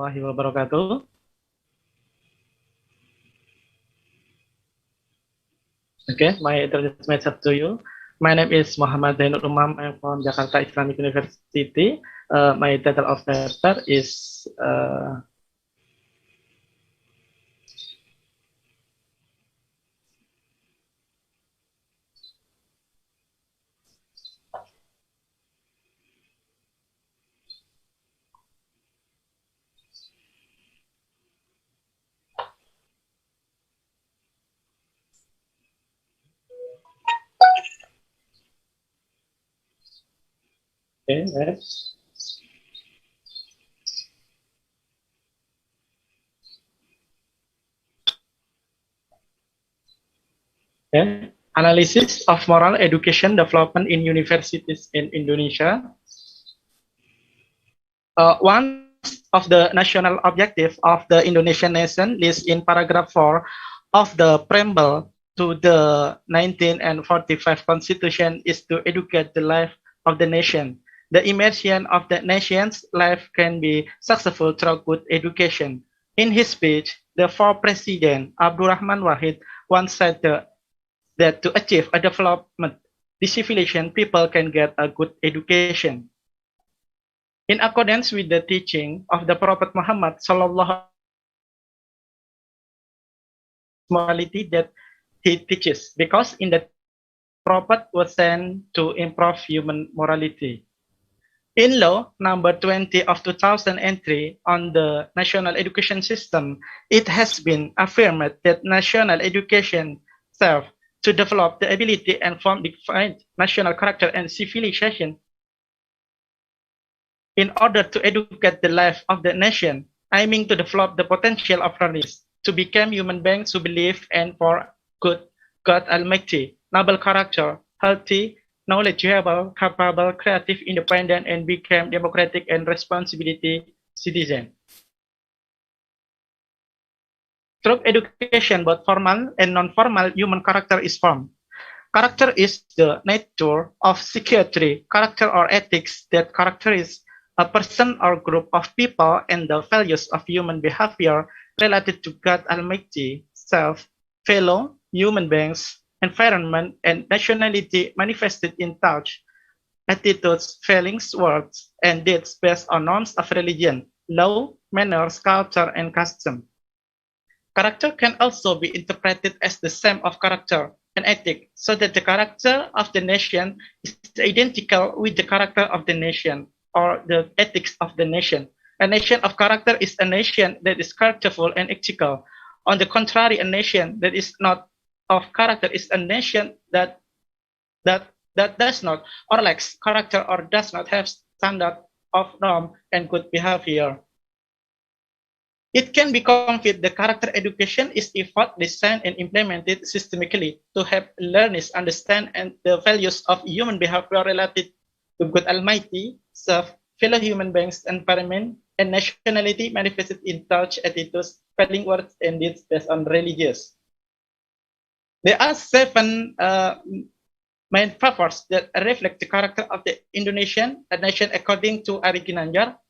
warahmatullahi wabarakatuh. Okay, my introduction myself to you. My name is Muhammad Zainul Umam. I'm from Jakarta Islamic University. My title of paper is okay, next. Okay. Analysis of moral education development in universities in Indonesia. One of the national objective of the Indonesian nation lists in paragraph 4 of the preamble to the 1945 Constitution is to educate the life of the nation. The immersion of the nation's life can be successful through good education. In his speech, the former President Abdurrahman Wahid once said that to achieve a development, the civilization people can get a good education. In accordance with the teaching of the Prophet Muhammad sallallahu morality that he teaches, because in the Prophet was sent to improve human morality. In law number 20 of 2003 on the national education system, it has been affirmed that national education serves to develop the ability and form defined national character and civilization. In order to educate the life of the nation, aiming to develop the potential of learners to become human beings who believe and for good God Almighty, noble character, healthy, knowledgeable, capable, creative, independent, and become democratic and responsibility citizen. Through education, both formal and non-formal human character is formed. Character is the nature of psychiatry, character or ethics that characterize a person or group of people and the values of human behavior related to God Almighty, self, fellow human beings, environment, and nationality manifested in thought, attitudes, feelings, words, and deeds based on norms of religion, law, manners, culture, and custom. Character can also be interpreted as the same of character and ethic, so that the character of the nation is identical with the character of the nation or the ethics of the nation. A nation of character is a nation that is characterful and ethical. On the contrary, a nation that is not of character is a nation that does not or lacks character or does not have standard of norm and good behavior. It can be confirmed the character education is effort designed and implemented systematically to help learners understand and the values of human behavior related to God Almighty, self, fellow human beings, environment, and nationality manifested in thoughts, attitudes, feeling, words, and deeds based on religious. There are 7 main factors that reflect the character of the Indonesian nation according to Ari Ginanjar: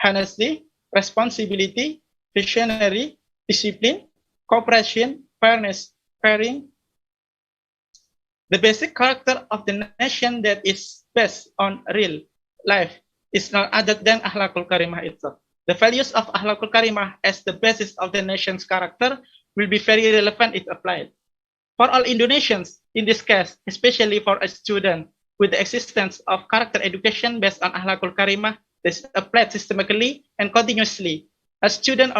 honesty, responsibility, visionary, discipline, cooperation, fairness, caring. The basic character of the nation that is based on real life is none other than Akhlakul Karimah itself. The values of Akhlakul Karimah as the basis of the nation's character will be very relevant if applied. For all Indonesians, in this case, especially for a student, with the existence of character education based on Akhlakul Karimah that is applied systematically and continuously, a student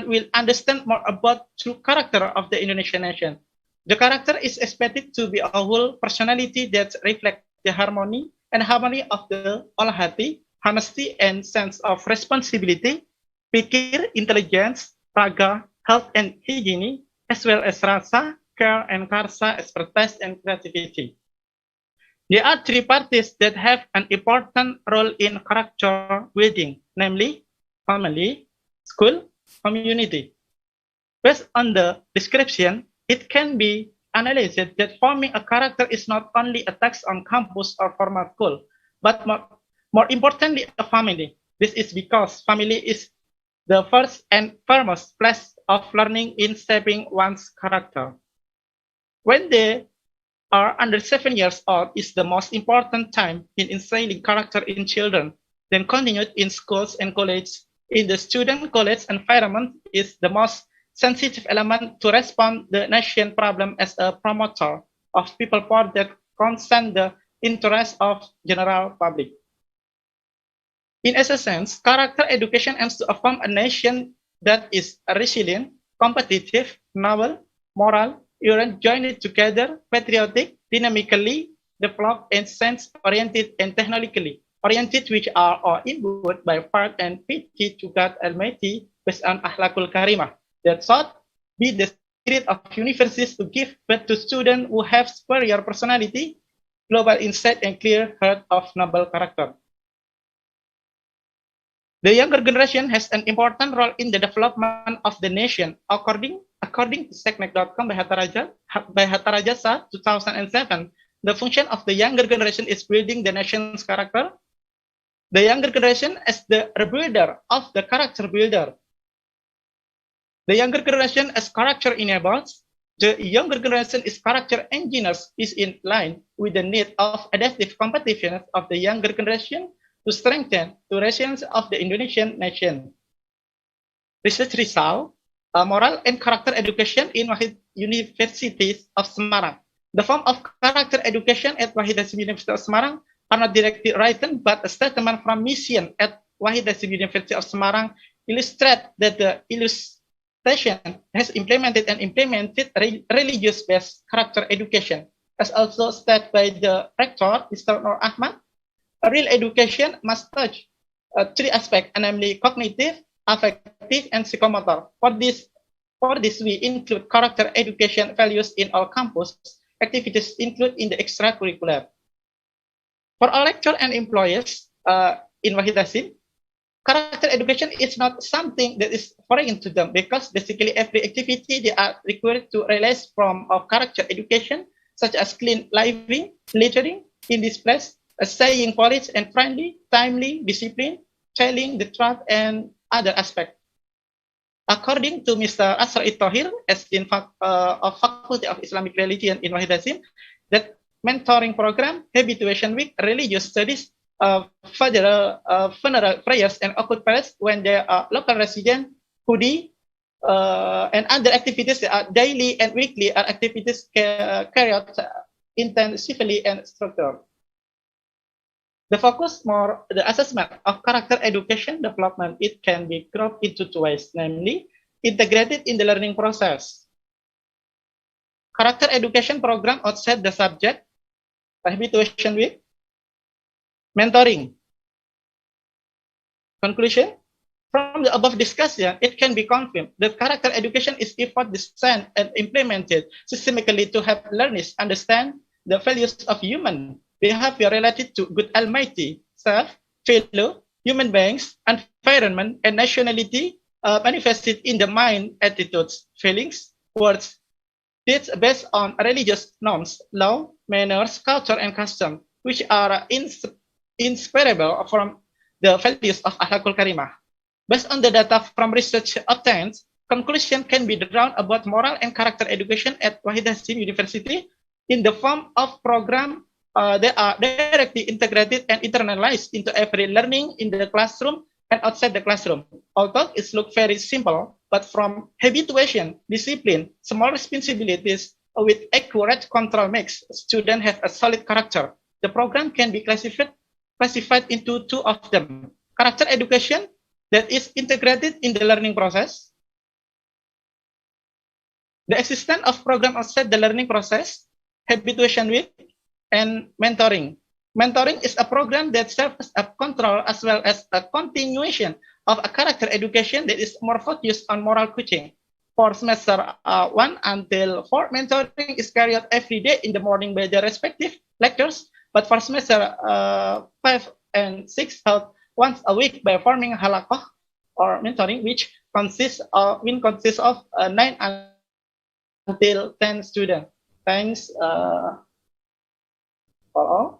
will understand more about true character of the Indonesian nation. The character is expected to be a whole personality that reflects the harmony of the all-hati, honesty, and sense of responsibility, pikir, intelligence, raga, health and hygiene, as well as rasa, care, and karsa, expertise, and creativity. There are 3 parties that have an important role in character building, namely family, school, community. Based on the description, it can be analyzed that forming a character is not only a task on campus or formal school, but more importantly, a family. This is because family is the first and foremost place of learning in shaping one's character. When they are under 7 years old is the most important time in instilling character in children, then continued in schools and college. In the student college environment is the most sensitive element to respond the nation problem as a promoter of people power that concern the interest of general public. In essence, character education aims to affirm a nation that is resilient, competitive, noble, moral, joined together, patriotic, dynamically developed, and sense-oriented and technologically oriented, which are all imbued by part and piety to God Almighty based on Akhlakul Karimah. That should be the spirit of universities to give birth to students who have superior personality, global insight, and clear heart of noble character. The younger generation has an important role in the development of the nation. According to Seknek.com by Hattaraja Shah, 2007, the function of the younger generation is building the nation's character. The younger generation as the rebuilder of the character builder. The younger generation as character enablers. The younger generation is character engineers is in line with the need of adaptive competitiveness of the younger generation to strengthen the resilience of the Indonesian nation. Research result, moral and character education in Wahid Universities of Semarang. The form of character education at Wahid Hasim University of Semarang are not directly written, but a statement from mission at Wahid Hasim University of Semarang illustrate that the illustration has implemented religious-based character education, as also stated by the rector, Mr. Nur Ahmad. A real education must touch three aspects, namely cognitive, affective, and psychomotor. For this, we include character education values in our campus. Activities include in the extracurricular. For our lecturer and employers in Wahid Hasim, character education is not something that is foreign to them because basically every activity they are required to realize from of character education, such as clean living, littering in this place, staying polite and friendly, timely, discipline, telling the truth, and other aspects. According to Mr. Asrar Itohir, as in of Faculty of Islamic Religion in Wahid Hasim, that mentoring program, habituation week, religious studies, funeral prayers, and occult prayers when they are local resident, hoodie, and other activities that are daily and weekly are activities carried out intensively and structured. The focus more the assessment of character education development, it can be grouped into two ways, namely integrated in the learning process. Character education program outside the subject, habituation week, mentoring. Conclusion, from the above discussion, it can be confirmed that character education is effort designed and implemented systemically to help learners understand the values of human behavior related to good Almighty, self, fellow, human beings, environment, and nationality manifested in the mind, attitudes, feelings, words, deeds based on religious norms, law, manners, culture, and custom, which are inseparable from the values of Akhlakul Karimah. Based on the data from research obtained, conclusion can be drawn about moral and character education at Wahid Hasim University in the form of program they are directly integrated and internalized into every learning in the classroom and outside the classroom. Although it looks very simple, but from habituation, discipline, small responsibilities with accurate control makes students have a solid character. The program can be classified into two of them. Character education that is integrated in the learning process. The existence of program outside the learning process, habituation week, and mentoring. Mentoring is a program that serves as a control as well as a continuation of a character education that is more focused on moral coaching. For semester 1 until 4, mentoring is carried out every day in the morning by the respective lectures, but for semester 5 and 6 held once a week by forming halakoh or mentoring, which consists of 9 until 10 students. Thanks for all.